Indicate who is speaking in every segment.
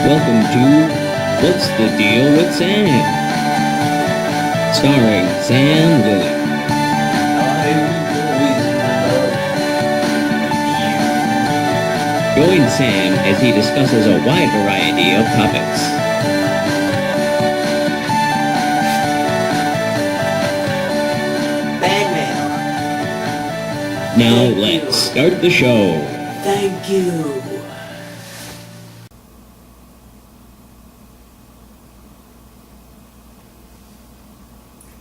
Speaker 1: Welcome to What's the Deal with Sam? Starring Sam Lilly. Join Sam as he discusses a wide variety of topics.
Speaker 2: Bangman.
Speaker 1: Now let's start the show.
Speaker 2: Thank you.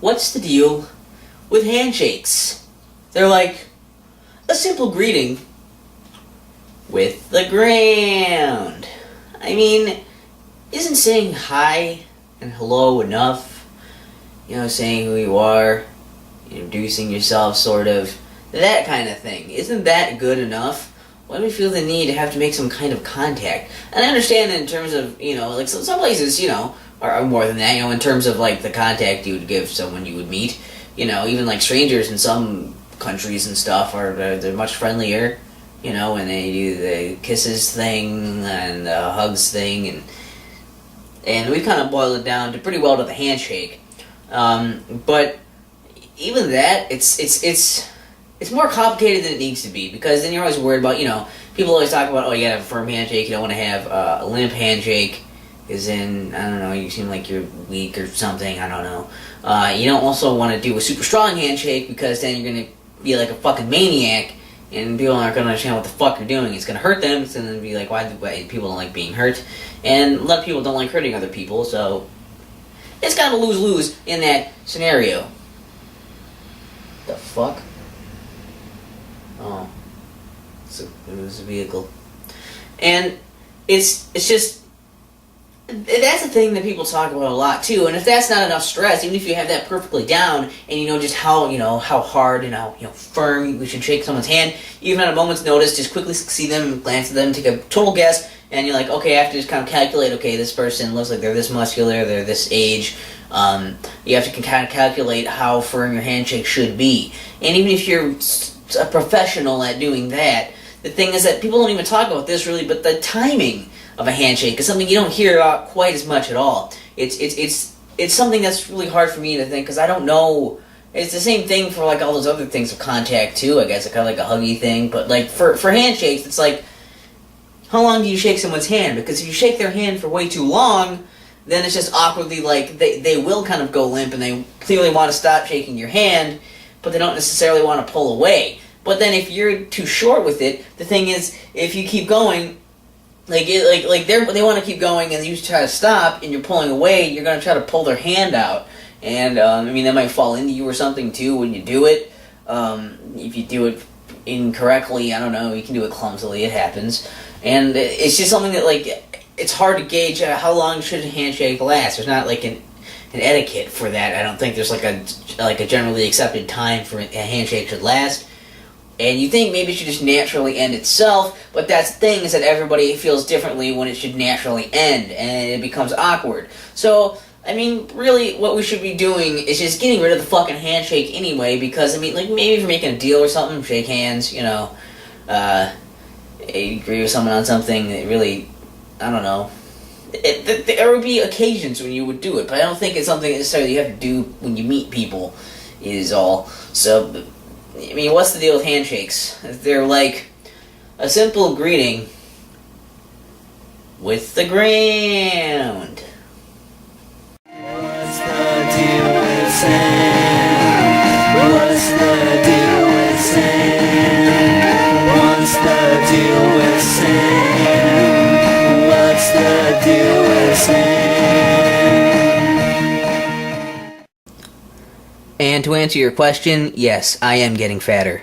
Speaker 2: What's the deal with handshakes? They're like a simple greeting with the ground. I mean, isn't saying hi and hello enough? You know, saying who you are, introducing yourself, sort of, that kind of thing. Isn't that good enough? Why do we feel the need to have to make some kind of contact? And I understand in terms of, like some places, are more than that, in terms of, like, the contact you would give someone you would meet. Even, like, strangers in some countries and stuff they're much friendlier, when they do the kisses thing and the hugs thing, and we've kind of boiled it down to pretty well to the handshake. But even that, it's more complicated than it needs to be, because then you're always worried about, people always talk about, you gotta have a firm handshake, you don't want to have a limp handshake, because then, I don't know, you seem like you're weak or something, I don't know. You don't also want to do a super strong handshake, because then you're going to be like a fucking maniac, and people aren't going to understand what the fuck you're doing. It's going to hurt them, it's going to be like, why people don't like being hurt, and a lot of people don't like hurting other people, so it's kind of a lose-lose in that scenario. The fuck? Oh. It was a vehicle. And it's just, that's the thing that people talk about a lot too, and if that's not enough stress, even if you have that perfectly down, and you know just how hard and how firm we should shake someone's hand, even at a moment's notice, just quickly see them, glance at them, take a total guess, and you're like, okay, I have to just kind of calculate, okay, this person looks like they're this muscular, they're this age, you have to kind of calculate how firm your handshake should be, and even if you're a professional at doing that, the thing is that people don't even talk about this really, but the timing of a handshake is something you don't hear about quite as much at all. It's something that's really hard for me to think, because I don't know. It's the same thing for like all those other things of contact too, I guess. It's kind of like a huggy thing, but like for handshakes, it's like, how long do you shake someone's hand? Because if you shake their hand for way too long, then it's just awkwardly like they will kind of go limp, and they clearly want to stop shaking your hand, but they don't necessarily want to pull away. But then if you're too short with it, the thing is, if you keep going, they want to keep going, and you try to stop, and you're pulling away, you're going to try to pull their hand out, and they might fall into you or something too when you do it. If you do it incorrectly, I don't know, you can do it clumsily, it happens, and it's just something that, like, it's hard to gauge how long should a handshake last. There's not like an etiquette for that. I don't think there's like a generally accepted time for a handshake should last. And you think maybe it should just naturally end itself, but that's the thing, is that everybody feels differently when it should naturally end, and it becomes awkward. So, really, what we should be doing is just getting rid of the fucking handshake anyway, because, maybe if you're making a deal or something, shake hands, you agree with someone on something that really, I don't know. There would be occasions when you would do it, but I don't think it's something necessarily you have to do when you meet people, is all. So, what's the deal with handshakes? They're like a simple greeting with the ground.
Speaker 3: What's the deal with Sam? What's the deal with Sam? What's the deal with Sam? What's the deal with Sam?
Speaker 2: And to answer your question, yes, I am getting fatter.